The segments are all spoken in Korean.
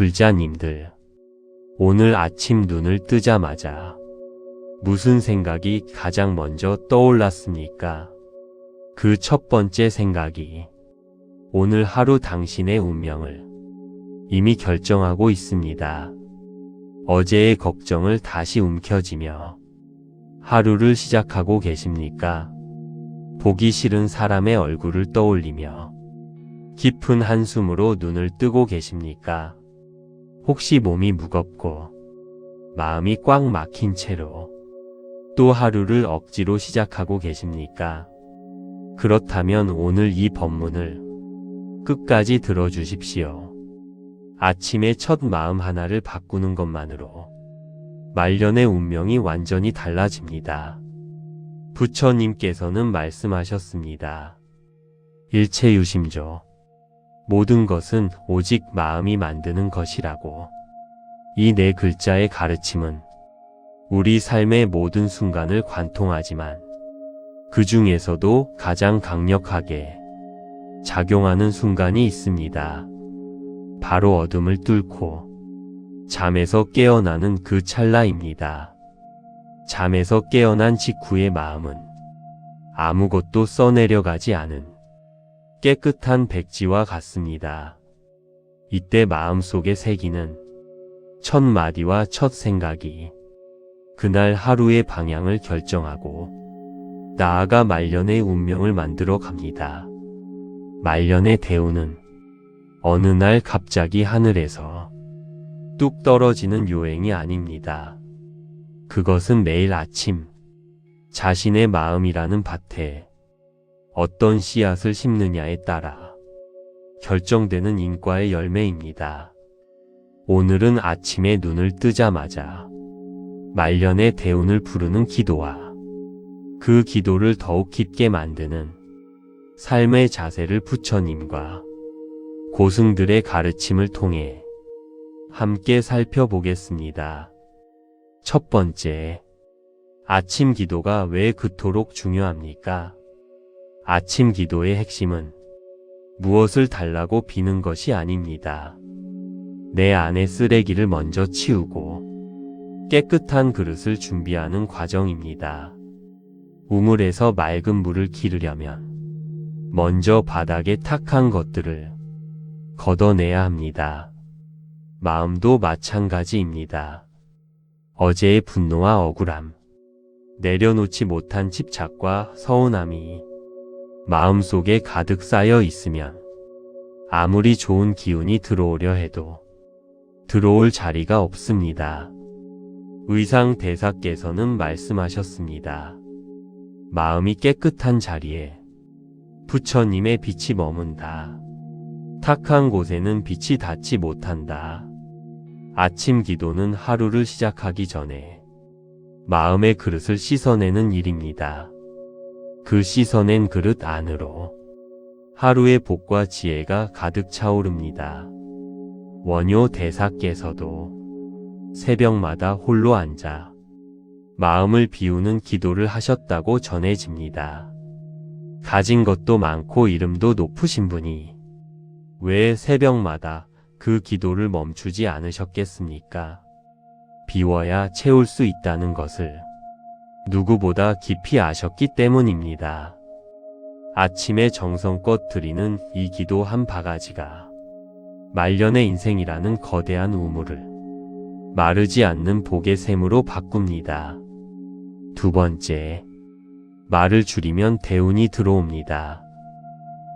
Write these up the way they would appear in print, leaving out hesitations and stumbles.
불자님들, 오늘 아침 눈을 뜨자마자 무슨 생각이 가장 먼저 떠올랐습니까? 그 첫 번째 생각이 오늘 하루 당신의 운명을 이미 결정하고 있습니다. 어제의 걱정을 다시 움켜쥐며 하루를 시작하고 계십니까? 보기 싫은 사람의 얼굴을 떠올리며 깊은 한숨으로 눈을 뜨고 계십니까? 혹시 몸이 무겁고 마음이 꽉 막힌 채로 또 하루를 억지로 시작하고 계십니까? 그렇다면 오늘 이 법문을 끝까지 들어주십시오. 아침의 첫 마음 하나를 바꾸는 것만으로 말년의 운명이 완전히 달라집니다. 부처님께서는 말씀하셨습니다. 일체유심조, 모든 것은 오직 마음이 만드는 것이라고. 이 네 글자의 가르침은 우리 삶의 모든 순간을 관통하지만 그 중에서도 가장 강력하게 작용하는 순간이 있습니다. 바로 어둠을 뚫고 잠에서 깨어나는 그 찰나입니다. 잠에서 깨어난 직후의 마음은 아무것도 써내려가지 않은 깨끗한 백지와 같습니다. 이때 마음속에 새기는 첫 마디와 첫 생각이 그날 하루의 방향을 결정하고 나아가 말년의 운명을 만들어 갑니다. 말년의 대운은 어느 날 갑자기 하늘에서 뚝 떨어지는 요행이 아닙니다. 그것은 매일 아침 자신의 마음이라는 밭에 어떤 씨앗을 심느냐에 따라 결정되는 인과의 열매입니다. 오늘은 아침에 눈을 뜨자마자 말년의 대운을 부르는 기도와 그 기도를 더욱 깊게 만드는 삶의 자세를 부처님과 고승들의 가르침을 통해 함께 살펴보겠습니다. 첫 번째, 아침 기도가 왜 그토록 중요합니까? 아침 기도의 핵심은 무엇을 달라고 비는 것이 아닙니다. 내 안의 쓰레기를 먼저 치우고 깨끗한 그릇을 준비하는 과정입니다. 우물에서 맑은 물을 기르려면 먼저 바닥에 탁한 것들을 걷어내야 합니다. 마음도 마찬가지입니다. 어제의 분노와 억울함, 내려놓지 못한 집착과 서운함이 마음속에 가득 쌓여 있으면 아무리 좋은 기운이 들어오려 해도 들어올 자리가 없습니다. 의상대사께서는 말씀하셨습니다. 마음이 깨끗한 자리에 부처님의 빛이 머문다. 탁한 곳에는 빛이 닿지 못한다. 아침 기도는 하루를 시작하기 전에 마음의 그릇을 씻어내는 일입니다. 그 씻어낸 그릇 안으로 하루의 복과 지혜가 가득 차오릅니다. 원효 대사께서도 새벽마다 홀로 앉아 마음을 비우는 기도를 하셨다고 전해집니다. 가진 것도 많고 이름도 높으신 분이 왜 새벽마다 그 기도를 멈추지 않으셨겠습니까? 비워야 채울 수 있다는 것을 누구보다 깊이 아셨기 때문입니다. 아침에 정성껏 드리는 이 기도 한 바가지가 말년의 인생이라는 거대한 우물을 마르지 않는 복의 샘으로 바꿉니다. 두 번째, 말을 줄이면 대운이 들어옵니다.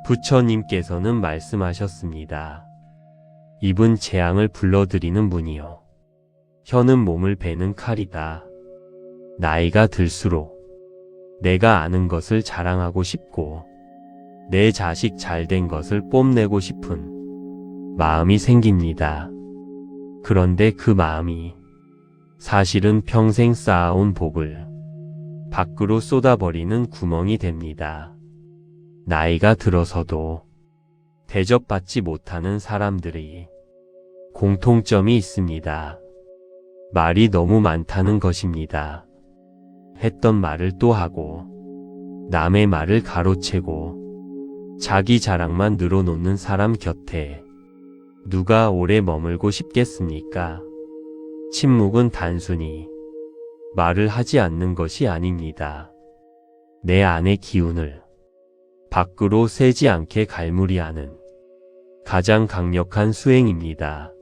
부처님께서는 말씀하셨습니다. 입은 재앙을 불러들이는 문이요, 혀는 몸을 베는 칼이다. 나이가 들수록 내가 아는 것을 자랑하고 싶고 내 자식 잘된 것을 뽐내고 싶은 마음이 생깁니다. 그런데 그 마음이 사실은 평생 쌓아온 복을 밖으로 쏟아버리는 구멍이 됩니다. 나이가 들어서도 대접받지 못하는 사람들이 공통점이 있습니다. 말이 너무 많다는 것입니다. 했던 말을 또 하고 남의 말을 가로채고 자기 자랑만 늘어놓는 사람 곁에 누가 오래 머물고 싶겠습니까? 침묵은 단순히 말을 하지 않는 것이 아닙니다. 내 안의 기운을 밖으로 새지 않게 갈무리하는 가장 강력한 수행입니다.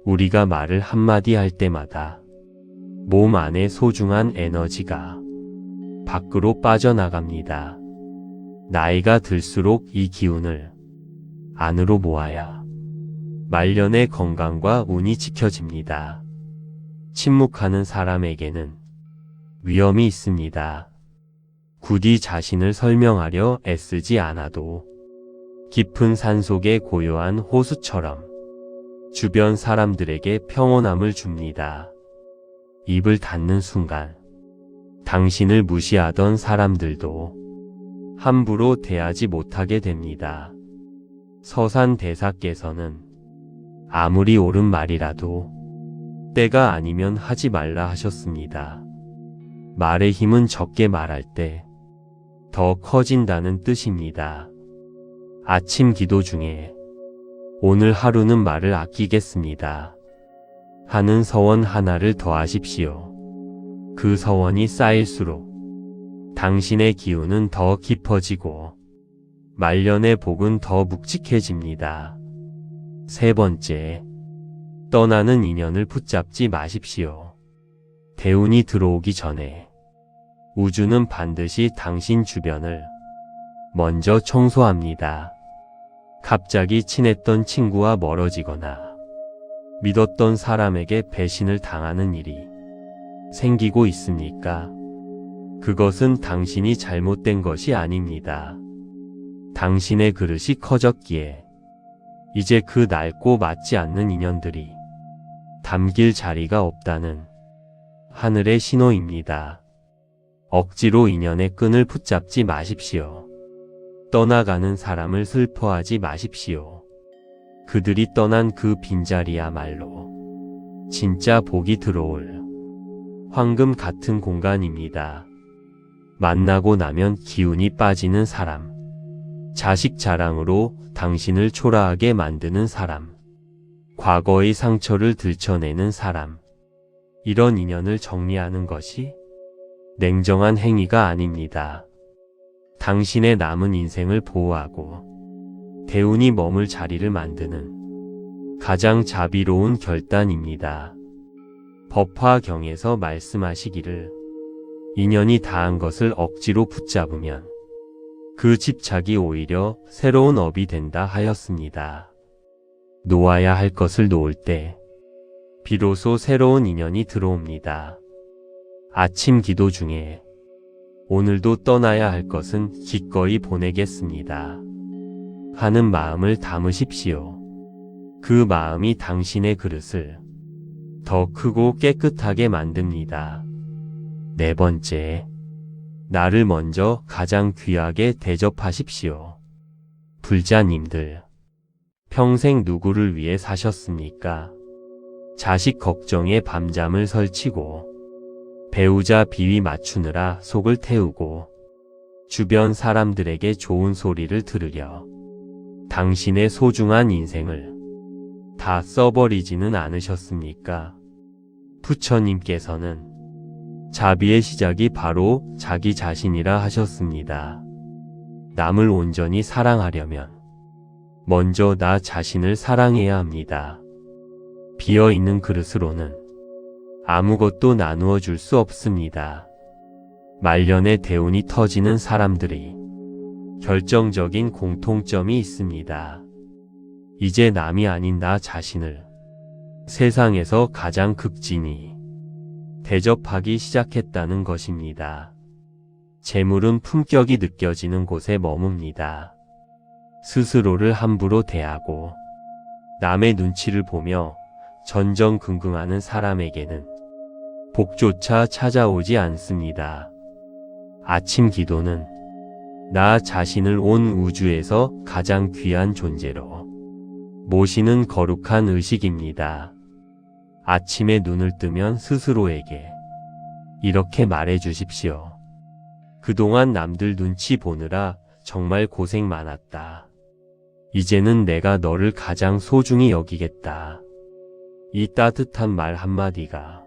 우리가 말을 한마디 할 때마다 몸 안에 소중한 에너지가 밖으로 빠져나갑니다. 나이가 들수록 이 기운을 안으로 모아야 말년의 건강과 운이 지켜집니다. 침묵하는 사람에게는 위험이 있습니다. 굳이 자신을 설명하려 애쓰지 않아도 깊은 산속의 고요한 호수처럼 주변 사람들에게 평온함을 줍니다. 입을 닫는 순간 당신을 무시하던 사람들도 함부로 대하지 못하게 됩니다. 서산 대사께서는 아무리 옳은 말이라도 때가 아니면 하지 말라 하셨습니다. 말의 힘은 적게 말할 때 더 커진다는 뜻입니다. 아침 기도 중에 오늘 하루는 말을 아끼겠습니다. 하는 서원 하나를 더하십시오. 그 서원이 쌓일수록 당신의 기운은 더 깊어지고 말년의 복은 더 묵직해집니다. 세 번째, 떠나는 인연을 붙잡지 마십시오. 대운이 들어오기 전에 우주는 반드시 당신 주변을 먼저 청소합니다. 갑자기 친했던 친구와 멀어지거나 믿었던 사람에게 배신을 당하는 일이 생기고 있습니까? 그것은 당신이 잘못된 것이 아닙니다. 당신의 그릇이 커졌기에 이제 그 낡고 맞지 않는 인연들이 담길 자리가 없다는 하늘의 신호입니다. 억지로 인연의 끈을 붙잡지 마십시오. 떠나가는 사람을 슬퍼하지 마십시오. 그들이 떠난 그 빈자리야말로 진짜 복이 들어올 황금 같은 공간입니다. 만나고 나면 기운이 빠지는 사람, 자식 자랑으로 당신을 초라하게 만드는 사람, 과거의 상처를 들춰내는 사람, 이런 인연을 정리하는 것이 냉정한 행위가 아닙니다. 당신의 남은 인생을 보호하고 대운이 머물 자리를 만드는 가장 자비로운 결단입니다. 법화경에서 말씀하시기를 인연이 다한 것을 억지로 붙잡으면 그 집착이 오히려 새로운 업이 된다 하였습니다. 놓아야 할 것을 놓을 때 비로소 새로운 인연이 들어옵니다. 아침 기도 중에 오늘도 떠나야 할 것은 기꺼이 보내겠습니다 하는 마음을 담으십시오. 그 마음이 당신의 그릇을 더 크고 깨끗하게 만듭니다. 네 번째, 나를 먼저 가장 귀하게 대접하십시오. 불자님들, 평생 누구를 위해 사셨습니까? 자식 걱정에 밤잠을 설치고 배우자 비위 맞추느라 속을 태우고 주변 사람들에게 좋은 소리를 들으려 당신의 소중한 인생을 다 써버리지는 않으셨습니까? 부처님께서는 자비의 시작이 바로 자기 자신이라 하셨습니다. 남을 온전히 사랑하려면 먼저 나 자신을 사랑해야 합니다. 비어있는 그릇으로는 아무것도 나누어 줄 수 없습니다. 말년의 대운이 터지는 사람들이 결정적인 공통점이 있습니다. 이제 남이 아닌 나 자신을 세상에서 가장 극진히 대접하기 시작했다는 것입니다. 재물은 품격이 느껴지는 곳에 머뭅니다. 스스로를 함부로 대하고 남의 눈치를 보며 전전긍긍하는 사람에게는 복조차 찾아오지 않습니다. 아침 기도는 나 자신을 온 우주에서 가장 귀한 존재로 모시는 거룩한 의식입니다. 아침에 눈을 뜨면 스스로에게 이렇게 말해 주십시오. 그동안 남들 눈치 보느라 정말 고생 많았다. 이제는 내가 너를 가장 소중히 여기겠다. 이 따뜻한 말 한마디가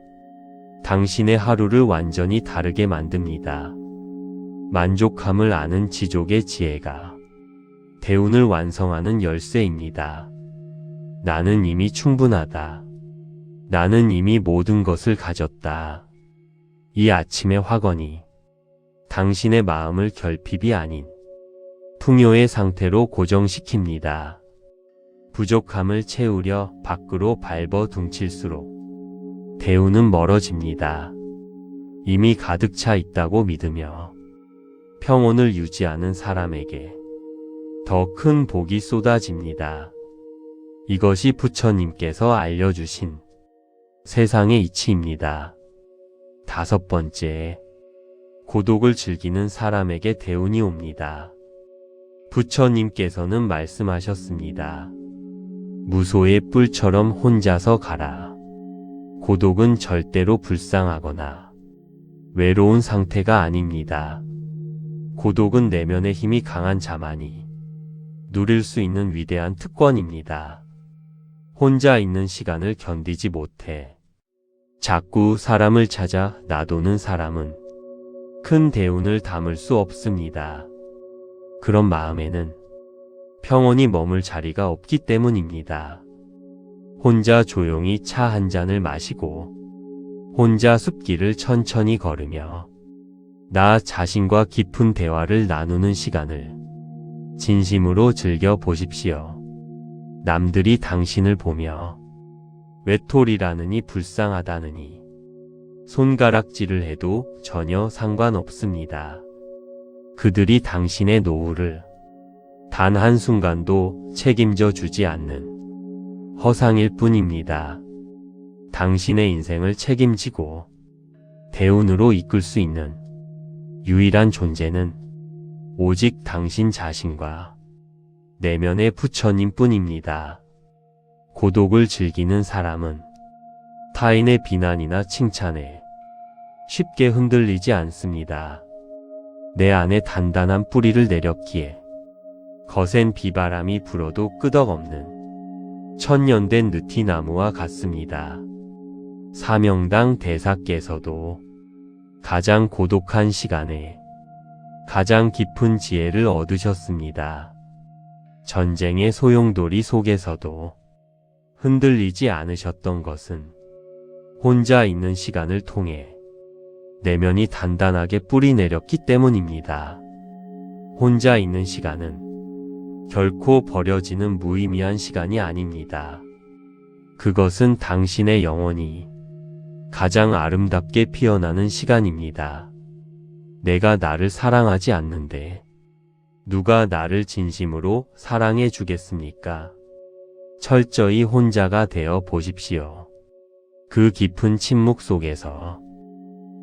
당신의 하루를 완전히 다르게 만듭니다. 만족함을 아는 지족의 지혜가 대운을 완성하는 열쇠입니다. 나는 이미 충분하다. 나는 이미 모든 것을 가졌다. 이 아침의 확언이 당신의 마음을 결핍이 아닌 풍요의 상태로 고정시킵니다. 부족함을 채우려 밖으로 밟아 둥칠수록 대운은 멀어집니다. 이미 가득 차 있다고 믿으며 평온을 유지하는 사람에게 더 큰 복이 쏟아집니다. 이것이 부처님께서 알려주신 세상의 이치입니다. 5번째, 고독을 즐기는 사람에게 대운이 옵니다. 부처님께서는 말씀하셨습니다. 무소의 뿔처럼 혼자서 가라. 고독은 절대로 불쌍하거나 외로운 상태가 아닙니다. 고독은 내면의 힘이 강한 자만이 누릴 수 있는 위대한 특권입니다. 혼자 있는 시간을 견디지 못해 자꾸 사람을 찾아 나도는 사람은 큰 대운을 담을 수 없습니다. 그런 마음에는 평온히 머물 자리가 없기 때문입니다. 혼자 조용히 차 한 잔을 마시고 혼자 숲길을 천천히 걸으며 나 자신과 깊은 대화를 나누는 시간을 진심으로 즐겨 보십시오. 남들이 당신을 보며 외톨이라느니 불쌍하다느니 손가락질을 해도 전혀 상관없습니다. 그들이 당신의 노후를 단 한순간도 책임져 주지 않는 허상일 뿐입니다. 당신의 인생을 책임지고 대운으로 이끌 수 있는 유일한 존재는 오직 당신 자신과 내면의 부처님 뿐입니다. 고독을 즐기는 사람은 타인의 비난이나 칭찬에 쉽게 흔들리지 않습니다. 내 안에 단단한 뿌리를 내렸기에 거센 비바람이 불어도 끄덕없는 천년된 느티나무와 같습니다. 사명당 대사께서도 가장 고독한 시간에 가장 깊은 지혜를 얻으셨습니다. 전쟁의 소용돌이 속에서도 흔들리지 않으셨던 것은 혼자 있는 시간을 통해 내면이 단단하게 뿌리 내렸기 때문입니다. 혼자 있는 시간은 결코 버려지는 무의미한 시간이 아닙니다. 그것은 당신의 영혼이 가장 아름답게 피어나는 시간입니다. 내가 나를 사랑하지 않는데 누가 나를 진심으로 사랑해 주겠습니까? 철저히 혼자가 되어 보십시오. 그 깊은 침묵 속에서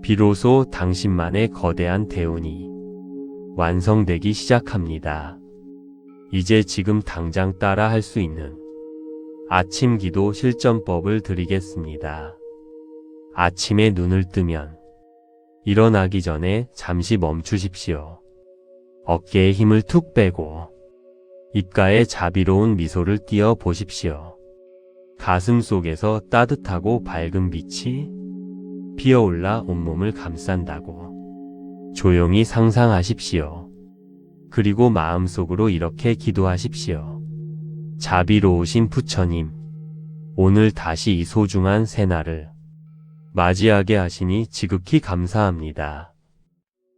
비로소 당신만의 거대한 대운이 완성되기 시작합니다. 이제 지금 당장 따라 할 수 있는 아침 기도 실전법을 드리겠습니다. 아침에 눈을 뜨면 일어나기 전에 잠시 멈추십시오. 어깨에 힘을 툭 빼고 입가에 자비로운 미소를 띄어 보십시오. 가슴 속에서 따뜻하고 밝은 빛이 피어올라 온몸을 감싼다고 조용히 상상하십시오. 그리고 마음속으로 이렇게 기도하십시오. 자비로우신 부처님, 오늘 다시 이 소중한 새날을 맞이하게 하시니 지극히 감사합니다.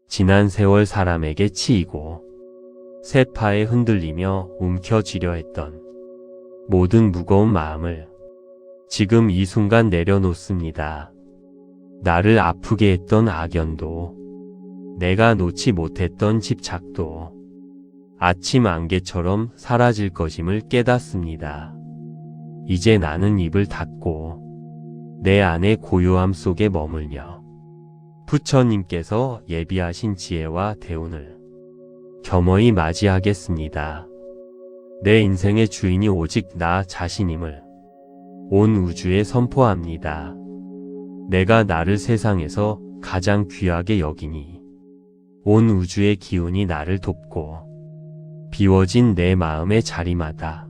지난 세월 사람에게 치이고 세파에 흔들리며 움켜쥐려 했던 모든 무거운 마음을 지금 이 순간 내려놓습니다. 나를 아프게 했던 악연도, 내가 놓지 못했던 집착도 아침 안개처럼 사라질 것임을 깨닫습니다. 이제 나는 입을 닫고 내 안의 고요함 속에 머물며 부처님께서 예비하신 지혜와 대운을 겸허히 맞이하겠습니다. 내 인생의 주인이 오직 나 자신임을 온 우주에 선포합니다. 내가 나를 세상에서 가장 귀하게 여기니 온 우주의 기운이 나를 돕고 비워진 내 마음의 자리마다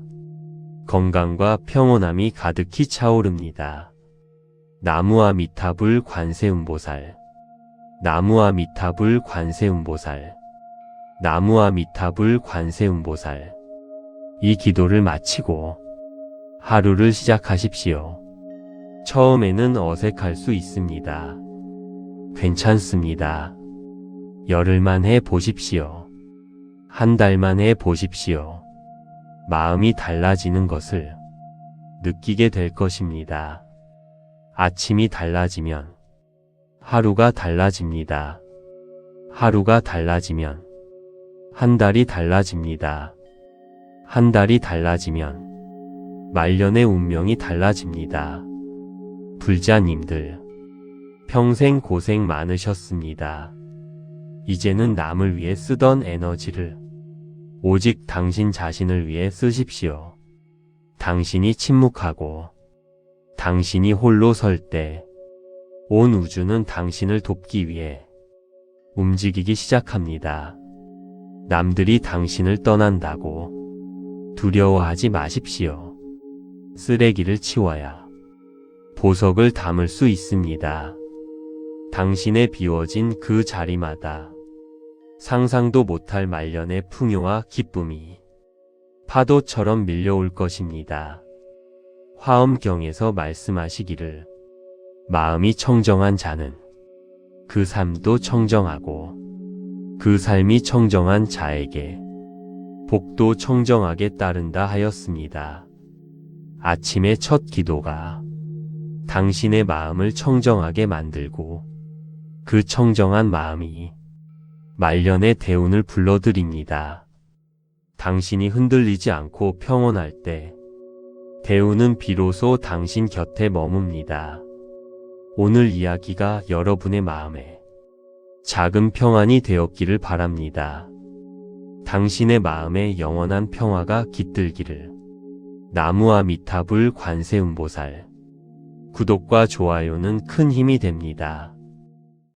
건강과 평온함이 가득히 차오릅니다. 나무아미타불 관세음보살. 나무아미타불 관세음보살. 나무아미타불 관세음보살. 이 기도를 마치고 하루를 시작하십시오. 처음에는 어색할 수 있습니다. 괜찮습니다. 열흘만 해 보십시오. 한 달만 해 보십시오. 마음이 달라지는 것을 느끼게 될 것입니다. 아침이 달라지면 하루가 달라집니다. 하루가 달라지면 한 달이 달라집니다. 한 달이 달라지면 말년의 운명이 달라집니다. 불자님들, 평생 고생 많으셨습니다. 이제는 남을 위해 쓰던 에너지를 오직 당신 자신을 위해 쓰십시오. 당신이 침묵하고 당신이 홀로 설 때 온 우주는 당신을 돕기 위해 움직이기 시작합니다. 남들이 당신을 떠난다고 두려워하지 마십시오. 쓰레기를 치워야 보석을 담을 수 있습니다. 당신의 비워진 그 자리마다 상상도 못할 말년의 풍요와 기쁨이 파도처럼 밀려올 것입니다. 화엄경에서 말씀하시기를 마음이 청정한 자는 그 삶도 청정하고 그 삶이 청정한 자에게 복도 청정하게 따른다 하였습니다. 아침의 첫 기도가 당신의 마음을 청정하게 만들고 그 청정한 마음이 말년의 대운을 불러들입니다. 당신이 흔들리지 않고 평온할 때 대운은 비로소 당신 곁에 머뭅니다. 오늘 이야기가 여러분의 마음에 작은 평안이 되었기를 바랍니다. 당신의 마음에 영원한 평화가 깃들기를. 나무아미타불 관세음보살. 구독과 좋아요는 큰 힘이 됩니다.